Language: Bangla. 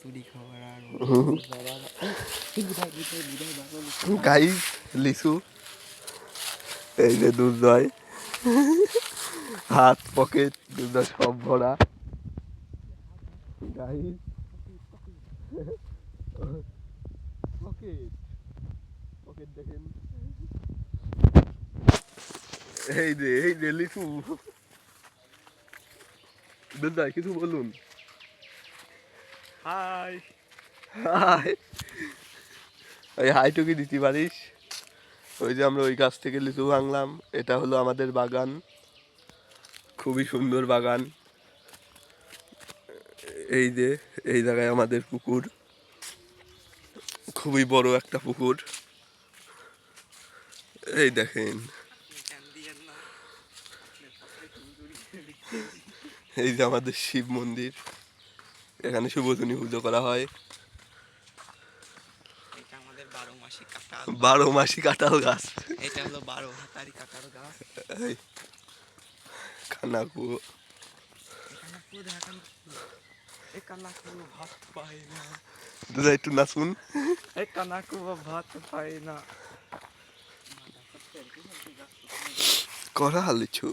চুরি খাবার আর গাইস লিচু এই যে দুর্জয় হাত পকেট দুর্জয় সব ভরা গাইস পকেট পকেট দেখেন এই যে লিচু দুর্জয় কিছু বলুন। হাই হাই ওই হাইটুকি দিতে পারিস। ওই যে আমরা ওই গাছ থেকে লিচু ভাঙলাম, এটা হলো আমাদের বাগান, খুবই সুন্দর বাগান। এই যে এই জায়গায় আমাদের পুকুর, খুবই বড় একটা পুকুর। এই দেখেন এই যে আমাদের শিব মন্দির, এখানে শুভজনী পুজো করা হয়। এটা আমাদের 12 মাসি কাঁঠাল, 12 মাসি কাঁঠাল গাছ। এটা হলো 12 হাতারি কাঁঠাল গাছ। এই কানাকু কানাকু ভাত পায় না, দুধা একটু নাচুন। কানাকু ভাত পায় না। করা লিচু